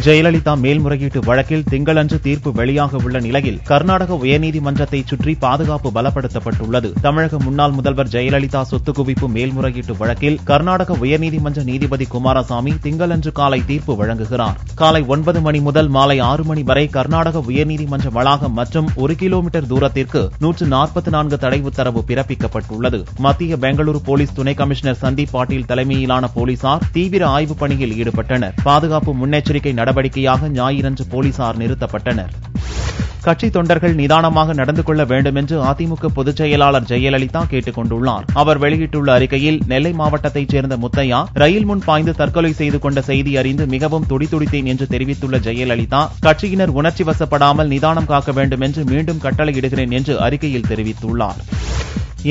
ஜெயலலிதா மேல்முறையீட்டு வழக்கில் திங்களன்று தீர்ப்பு வெளியாக உள்ள நிலையில் கர்நாடக உயர்நீதிமன்றத்தை சுற்றி பாதுகாப்பு பலப்படுத்தப்பட்டுள்ளது. தமிழக முன்னாள் முதல்வர் ஜெயலலிதா சொத்து குவிப்பு மேல்முறையீட்டு வழக்கில் கர்நாடக உயர்நீதிமன்ற நீதிபதி குமாரசாமி திங்களன்று காலை தீர்ப்பு வழங்குகிறார். காலை 9 மணி முதல் மாலை 6 மணி வரை கர்நாடக உயர்நீதிமன்ற வளாகம் மற்றும் 1 கிலோமீட்டர் தூரத்திற்கு 144 தடை உத்தரவு பிறப்பிக்கப்பட்டுள்ளது. மத்திய பெங்களூரு போலீஸ் துணை கமிஷனர் சந்தீப் பாட்டீல் தலைமையிலான போலீசார் தீவிர ஆய்வுப் பணியில் ஈடுபட்டனர். பாதுகாப்பு முன்னெச்சரிக்கை நடவடிக்கையாக ஞாயிறன்று போலீசார் நிறுத்தப்பட்டனர். கட்சி தொண்டர்கள் நிதானமாக நடந்து கொள்ள வேண்டும் என்று அதிமுக பொதுச் செயலாளர் ஜெயலலிதா கேட்டுக் கொண்டுள்ளார். அவர் வெளியிட்டுள்ள அறிக்கையில், நெல்லை மாவட்டத்தைச் சேர்ந்த முத்தையா ரயில் முன் பாய்ந்து தற்கொலை செய்து கொண்ட செய்தி அறிந்து மிகவும் துடிதுடித்தேன் என்று தெரிவித்துள்ள ஜெயலலிதா, கட்சியினர் உணர்ச்சி வசப்படாமல் நிதானம் காக்க வேண்டும் என்று மீண்டும் கட்டளையிடுகிறேன் என்று அறிக்கையில் தெரிவித்துள்ளார்.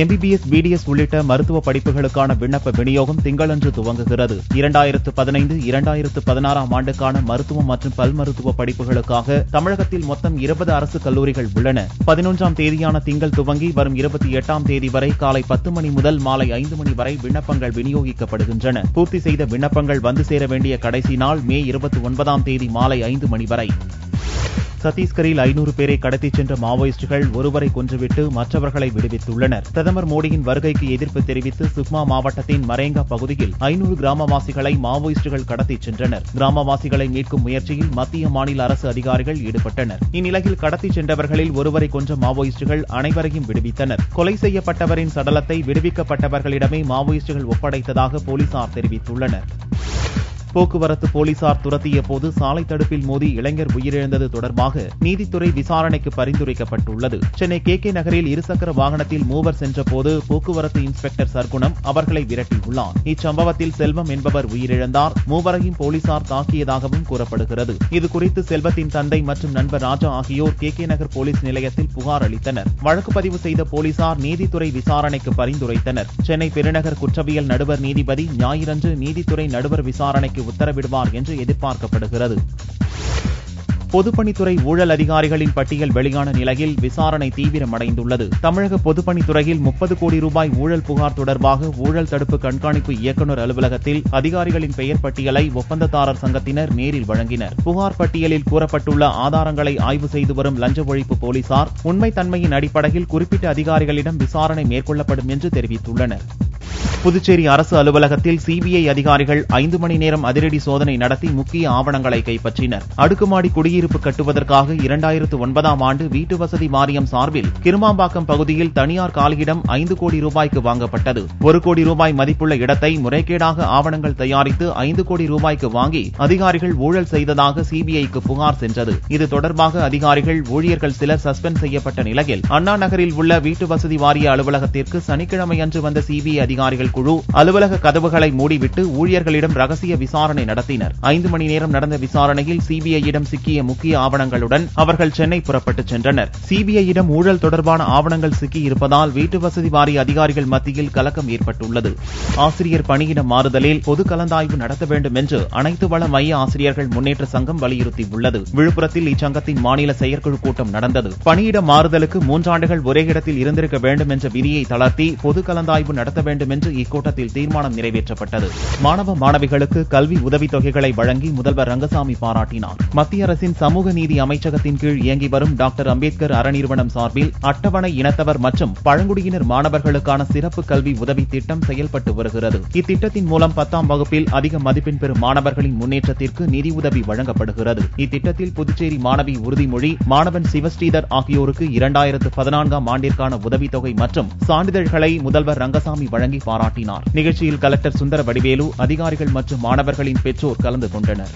MBBS, BDS உள்ளிட்ட மருத்துவ படிப்புகளுக்கான விண்ணப்ப விநியோகம் திங்களன்று துவங்குகிறது. 2015, 2016 ஆண்டுக்கான மருத்துவம் மற்றும் பல் மருத்துவ படிப்புகளுக்காக தமிழகத்தில் மொத்தம் 20 அரசு கல்லூரிகள் உள்ளன. 11ஆம் தேதியான திங்கள் துவங்கி வரும் 28ஆம் தேதி வரை காலை 10 மணி முதல் மாலை 5 மணி வரை விண்ணப்பங்கள் விநியோகிக்கப்படுகின்றன. பூர்த்தி செய்த விண்ணப்பங்கள் வந்து சேர வேண்டிய கடைசி நாள் மே 29ஆம் தேதி மாலை 5 மணி வரை. சத்தீஸ்கரில் 500 பேரை கடத்திச் சென்ற மாவோயிஸ்டுகள் ஒருவரை கொன்றுவிட்டு மற்றவர்களை விடுவித்துள்ளனர். பிரதமர் மோடியின் வருகைக்கு எதிர்ப்பு தெரிவித்து சுக்மா மாவட்டத்தின் மரேங்கா பகுதியில் 500 கிராமவாசிகளை மாவோயிஸ்டுகள் கடத்திச் சென்றனர். கிராமவாசிகளை மீட்கும் முயற்சியில் மத்திய மாநில அரசு அதிகாரிகள் ஈடுபட்டனர். இந்நிலையில் கடத்திச் சென்றவர்களில் ஒருவரை கொன்ற மாவோயிஸ்டுகள் அனைவரையும் விடுவித்தனர். கொலை செய்யப்பட்டவரின் சடலத்தை விடுவிக்கப்பட்டவர்களிடமே மாவோயிஸ்டுகள் ஒப்படைத்ததாக போலீசார் தெரிவித்துள்ளனர். போக்குவரத்து போலீசார் துரத்திய போது சாலை தடுப்பில் மோதி இளைஞர் உயிரிழந்தது தொடர்பாக நீதித்துறை விசாரணைக்கு பரிந்துரைக்கப்பட்டுள்ளது. சென்னை KK நகரில் இருசக்கர வாகனத்தில் மூவர் சென்றபோது போக்குவரத்து இன்ஸ்பெக்டர் சர்க்குணம் அவர்களை விரட்டியுள்ளார். இச்சம்பவத்தில் செல்வம் என்பவர் உயிரிழந்தார். மூவரையும் போலீசார் தாக்கியதாகவும் கூறப்படுகிறது. இதுகுறித்து செல்வத்தின் தந்தை மற்றும் நண்பர் ராஜா ஆகியோர் KK நகர் போலீஸ் நிலையத்தில் புகார் அளித்தனர். வழக்கு பதிவு செய்த போலீசார் நீதித்துறை விசாரணைக்கு பரிந்துரைத்தனர். சென்னை பெருநகர் குற்றவியல் நடுவர் நீதிபதி ஞாயிறன்று நீதித்துறை நடுவர் விசாரணைக்கு உத்தரவிடுவார் என்று எதிர்பார்க்கப்படுகிறது. பொதுப்பணித்துறை ஊழல் அதிகாரிகளின் பட்டியல் வெளியான நிலையில் விசாரணை தீவிரமடைந்துள்ளது. தமிழக பொதுப்பணித்துறையில் 30 கோடி ரூபாய் ஊழல் புகார் தொடர்பாக ஊழல் தடுப்பு கண்காணிப்பு இயக்குநர் அலுவலகத்தில் அதிகாரிகளின் பெயர் பட்டியலை ஒப்பந்ததாரர் சங்கத்தினர் நேரில் வழங்கினர். புகார் பட்டியலில் கூறப்பட்டுள்ள ஆதாரங்களை ஆய்வு செய்து வரும் லஞ்ச ஒழிப்பு போலீசார் உண்மைத்தன்மையின் அடிப்படையில் குறிப்பிட்ட அதிகாரிகளிடம் விசாரணை மேற்கொள்ளப்படும் என்று தெரிவித்துள்ளனர். புதுச்சேரி அரசு அலுவலகத்தில் CBI அதிகாரிகள் 5 மணி நேரம் அதிரடி சோதனை நடத்தி முக்கிய ஆவணங்களை கைப்பற்றினர். அடுக்குமாடி குடியிருப்பு கட்டுவதற்காக 2009ஆம் ஆண்டு வீட்டு வசதி வாரியம் சார்பில் கிருமாம்பாக்கம் பகுதியில் தனியார் காலியிடம் 5 கோடி ரூபாய்க்கு வாங்கப்பட்டது. 1 கோடி ரூபாய் மதிப்புள்ள இடத்தை முறைகேடாக ஆவணங்கள் தயாரித்து 5 கோடி ரூபாய்க்கு வாங்கி அதிகாரிகள் ஊழல் செய்ததாக CBIக்கு புகார் சென்றது. இது தொடர்பாக அதிகாரிகள், ஊழியர்கள் சிலர் சஸ்பெண்ட் செய்யப்பட்ட நிலையில் அண்ணா நகரில் உள்ள வீட்டு வசதி வாரிய அலுவலகத்திற்கு சனிக்கிழமை அன்று வந்த CBI அதிகாரிகள் குழு அலுவலக கதவுகளை மூடிவிட்டு ஊழியர்களிடம் ரகசிய விசாரணை நடத்தினர். 5 மணி நேரம் நடந்த விசாரணையில் CBIயிடம் சிக்கிய முக்கிய ஆவணங்களுடன் அவர்கள் சென்னை புறப்பட்டுச் சென்றனர். CBIயிடம் ஊழல் தொடர்பான ஆவணங்கள் சிக்கியிருப்பதால் வீட்டு வசதி வாரிய அதிகாரிகள் மத்தியில் கலக்கம் ஏற்பட்டுள்ளது. ஆசிரியர் பணியிட மாறுதலில் பொது கலந்தாய்வு நடத்த வேண்டும் என்று அனைத்து வள மைய ஆசிரியர்கள் முன்னேற்ற சங்கம் வலியுறுத்தியுள்ளது. விழுப்புரத்தில் இச்சங்கத்தின் மாநில செயற்குழு கூட்டம் நடந்தது. பணியிட மாறுதலுக்கு 3 ஆண்டுகள் ஒரே இடத்தில் இருந்திருக்க வேண்டும் என்ற விதியை தளர்த்தி பொது கலந்தாய்வு நடத்த வேண்டும் என்று இக்கூட்டத்தில் தீர்மானம் நிறைவேற்றப்பட்டது. மாணவ மாணவிகளுக்கு கல்வி உதவித்தொகைகளை வழங்கி முதல்வர் ரங்கசாமி பாராட்டினார். மத்திய அரசின் சமூக நீதி அமைச்சகத்தின் கீழ் இயங்கி வரும் டாக்டர் அம்பேத்கர் அறநிறுவனம் சார்பில் அட்டவணை இனத்தவர் மற்றும் பழங்குடியினர் மாணவர்களுக்கான சிறப்பு கல்வி உதவி திட்டம் செயல்பட்டு வருகிறது. இத்திட்டத்தின் மூலம் 10ஆம் வகுப்பில் அதிக மதிப்பெண் பெறும் மாணவர்களின் முன்னேற்றத்திற்கு நிதி உதவி வழங்கப்படுகிறது. இத்திட்டத்தில் புதுச்சேரி மாணவி உறுதிமொழி, மாணவன் சிவஸ்ரீதர் ஆகியோருக்கு 2014ஆம் ஆண்டிற்கான உதவித்தொகை மற்றும் சான்றிதழ்களை முதல்வர் ரங்கசாமி வழங்கி பாராட்டினார். நிகழ்ச்சியில் கலெக்டர் சுந்தர வடிவேலு, அதிகாரிகள் மற்றும் மாணவர்களின் பெற்றோர் கலந்து கொண்டனர்.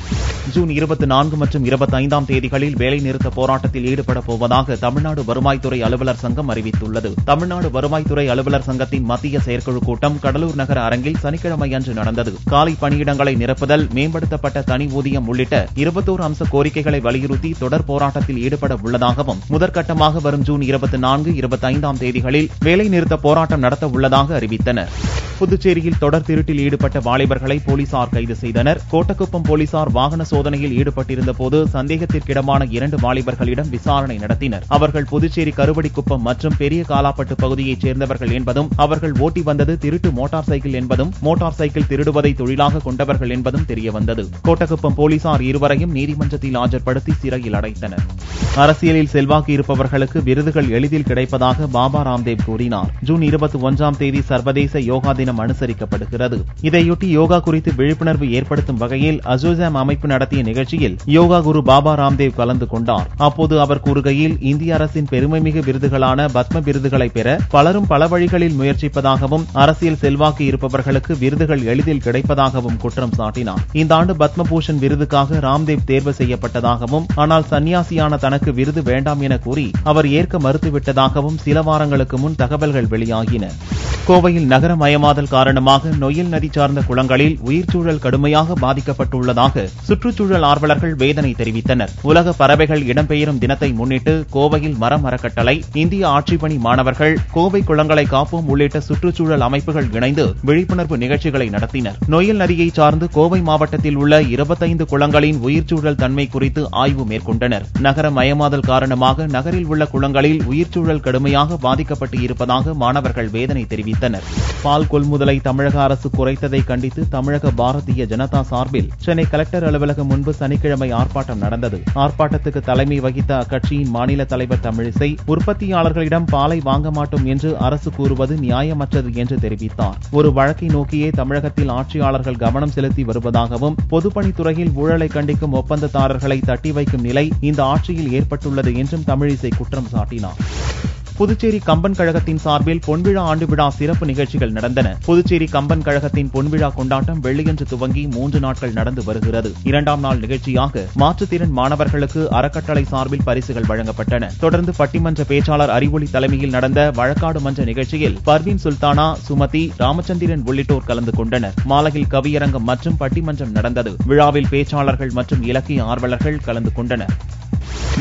ஜூன் 24 மற்றும் 25ஆம் தேதிகளில் வேலைநிறுத்த போராட்டத்தில் ஈடுபட போவதாக தமிழ்நாடு வருவாய்த்துறை அலுவலர் சங்கம் அறிவித்துள்ளது. தமிழ்நாடு வருவாய்த்துறை அலுவலர் சங்கத்தின் மத்திய செயற்குழு கூட்டம் கடலூர் நகர அரங்கில் சனிக்கிழமை அன்று நடந்தது. காலி பணியிடங்களை நிரப்புதல், மேம்படுத்தப்பட்ட தனி ஊதியம் உள்ளிட்ட 21 அம்ச கோரிக்கைகளை வலியுறுத்தி தொடர் போராட்டத்தில் ஈடுபட உள்ளதாகவும் முதற்கட்டமாக வரும் ஜூன் 24, 25ஆம் தேதிகளில் வேலைநிறுத்த போராட்டம் நடத்த உள்ளதாக அறிவித்தனர். புதுச்சேரியில் தொடர் திருட்டில் ஈடுபட்ட வாலிபர்களை போலீசார் கைது செய்தனர். கோட்டக்குப்பம் போலீசார் வாகன சோதனையில் ஈடுபட்டிருந்த போது சந்தேகத்திற்கிடமான 2 வாலிபர்களிடம் விசாரணை நடத்தினர். அவர்கள் புதுச்சேரி கருவடிக்குப்பம் மற்றும் பெரிய காலாப்பட்டு பகுதியைச் சேர்ந்தவர்கள் என்பதும், அவர்கள் ஓட்டி வந்தது திருட்டு மோட்டார் சைக்கிள் என்பதும், மோட்டார் சைக்கிள் திருடுவதை தொழிலாக கொண்டவர்கள் என்பதும் தெரியவந்தது. கோட்டக்குப்பம் போலீசார் இருவரையும் நீதிமன்றத்தில் ஆஜர்படுத்தி சிறையில் அடைத்தனர். அரசியலில் செல்வாக்கு இருப்பவர்களுக்கு விருதுகள் எளிதில் கிடைப்பதாக பாபா ராம்தேவ் கூறினார். ஜூன் 21ஆம் தேதி சர்வதேச யோகா தினம் அனுசரிக்கப்படுகிறது. இதையொட்டி யோகா குறித்து விழிப்புணர்வு ஏற்படுத்தும் வகையில் அசோசாம் அமைப்பு நடத்திய நிகழ்ச்சியில் யோகா குரு பாபா ராம்தேவ் கலந்து கொண்டார். அப்போது அவர் கூறுகையில், இந்திய அரசின் பெருமைமிகு விருதுகளான பத்ம விருதுகளை பெற பலரும் பல வழிகளில் முயற்சிப்பதாகவும், அரசியல் செல்வாக்கு இருப்பவர்களுக்கு விருதுகள் எளிதில் கிடைப்பதாகவும் குற்றம் சாட்டினார். இந்த ஆண்டு பத்மபூஷன் விருதுக்காக ராம்தேவ் தேர்வு செய்யப்பட்டதாகவும், ஆனால் சன்னியாசியான தனக்கு விருது வேண்டாம் என கூறி அவர் ஏற்க மறுத்துவிட்டதாகவும் சில வாரங்களுக்கு முன் தகவல்கள் வெளியாகின. கோவையில் நகரமயமாதல் காரணமாக நொய்யல் நதி சார்ந்த குளங்களில் உயிர்ச்சூழல் கடுமையாக பாதிக்கப்பட்டுள்ளதாக சுற்றுச்சூழல் ஆர்வலர்கள் வேதனை தெரிவித்தனர். உலக பறவைகள் இடம்பெயரும் தினத்தை முன்னிட்டு கோவையில் மரம் அறக்கட்டளை, இந்திய ஆட்சிப்பணி மாணவர்கள், கோவை குளங்களை காப்போம் உள்ளிட்ட சுற்றுச்சூழல் அமைப்புகள் இணைந்து விழிப்புணர்வு நிகழ்ச்சிகளை நடத்தினர். நொய்யல் நதியை சார்ந்து கோவை மாவட்டத்தில் உள்ள 25 குளங்களின் உயிர்ச்சூழல் தன்மை குறித்து ஆய்வு மேற்கொண்டனர். நகரமயமாதல் காரணமாக நகரில் உள்ள குளங்களில் உயிர்ச்சூழல் கடுமையாக பாதிக்கப்பட்டு இருப்பதாக மாணவர்கள் வேதனை தெரிவித்தனர். பால் கொள்முதலை தமிழக அரசு குறைத்ததை கண்டித்து தமிழக பாரதிய ஜனதா சார்பில் சென்னை கலெக்டர் அலுவலகம் முன்பு சனிக்கிழமை ஆர்ப்பாட்டம் நடந்தது. ஆர்ப்பாட்டத்துக்கு தலைமை வகித்த அக்கட்சியின் மாநில தலைவர் தமிழிசை, உற்பத்தியாளர்களிடம் பாலை வாங்க மாட்டோம் என்று அரசு கூறுவது நியாயமற்றது என்று தெரிவித்தார். ஒரு வழக்கை நோக்கியே தமிழகத்தில் ஆட்சியாளர்கள் கவனம் செலுத்தி வருவதாகவும், பொதுப்பணித்துறையில் ஊழலை கண்டிக்கும் ஒப்பந்ததாரர்களை தட்டி வைக்கும் நிலை இந்த ஆட்சியில் ஏற்பட்டுள்ளது என்றும் தமிழிசை குற்றம் சாட்டினார். புதுச்சேரி கம்பன் கழகத்தின் சார்பில் பொன்விழா ஆண்டு விழா சிறப்பு நிகழ்ச்சிகள் நடந்தன. புதுச்சேரி கம்பன் கழகத்தின் பொன்விழா கொண்டாட்டம் வெள்ளியன்று துவங்கி 3 நாட்கள் நடந்து வருகிறது. 2ஆம் நாள் நிகழ்ச்சியாக மாற்றுத்திறன் மாணவர்களுக்கு அறக்கட்டளை சார்பில் பரிசுகள் வழங்கப்பட்டன. தொடர்ந்து பட்டிமன்ற பேச்சாளர் அறிவொளி தலைமையில் நடந்த வழக்காடு மன்ற நிகழ்ச்சியில் பர்வீன் சுல்தானா, சுமதி, ராமச்சந்திரன் உள்ளிட்டோர் கலந்து கொண்டனர். மாலையில் கவியரங்கம் மற்றும் பட்டிமன்றம் நடந்தது. விழாவில் பேச்சாளர்கள் மற்றும் இலக்கிய ஆர்வலர்கள் கலந்து கொண்டனர்.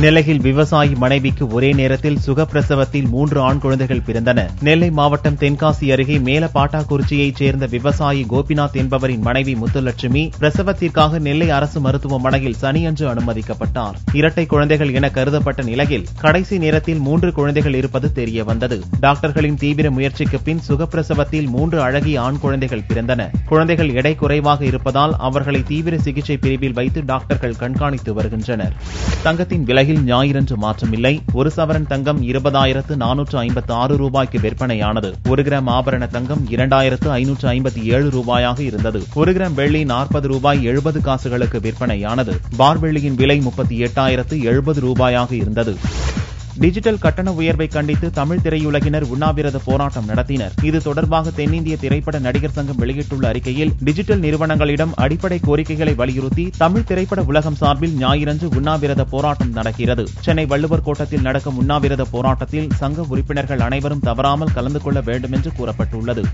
நெல்லையில் விவசாயி மனைவிக்கு ஒரே நேரத்தில் சுகப்பிரசவத்தில் 3 ஆண் குழந்தைகள் பிறந்தன. நெல்லை மாவட்டம் தென்காசி அருகே மேலப்பாட்டாக்குறிச்சியைச் சேர்ந்த விவசாயி கோபிநாத் என்பவரின் மனைவி முத்துலட்சுமி பிரசவத்திற்காக நெல்லை அரசு மருத்துவமனையில் சனியன்று அனுமதிக்கப்பட்டார். இரட்டை குழந்தைகள் என கருதப்பட்ட நிலையில் கடைசி நேரத்தில் 3 குழந்தைகள் இருப்பது தெரியவந்தது. டாக்டர்களின் தீவிர முயற்சிக்கு பின் சுகப்பிரசவத்தில் 3 அழகிய ஆண் குழந்தைகள் பிறந்தன. குழந்தைகள் எடை குறைவாக இருப்பதால் அவர்களை தீவிர சிகிச்சை பிரிவில் வைத்து டாக்டர்கள் கண்காணித்து வருகின்றனர். தங்கத்தின் விலையில் ஞாயிறன்று மாற்றமில்லை. 1 சவரன் தங்கம் 20,456 ரூபாய்க்கு விற்பனையானது. 1 கிராம் ஆபரண தங்கம் 2,557 ரூபாயாக இருந்தது. 1 கிராம் வெள்ளி 40 ரூபாய் 70 காசுகளுக்கு விற்பனையானது. பார் வெள்ளியின் விலை 38,070 ரூபாயாக இருந்தது. டிஜிட்டல் கட்டண உயர்வை கண்டித்து தமிழ் திரையுலகினர் உண்ணாவிரத போராட்டம் நடத்தினர். இது தொடர்பாக தென்னிந்திய திரைப்பட நடிகர் சங்கம் வெளியிட்டுள்ள அறிக்கையில், டிஜிட்டல் நிறுவனங்களிடம் அடிப்படை கோரிக்கைகளை வலியுறுத்தி தமிழ் திரைப்பட உலகம் சார்பில் ஞாயிறன்று உண்ணாவிரத போராட்டம் நடக்கிறது. சென்னை வள்ளுவர் கோட்டத்தில் நடக்கும் உண்ணாவிரத போராட்டத்தில் சங்க உறுப்பினர்கள் அனைவரும் தவறாமல் கலந்து கொள்ள வேண்டும் என்று கூறப்பட்டுள்ளது.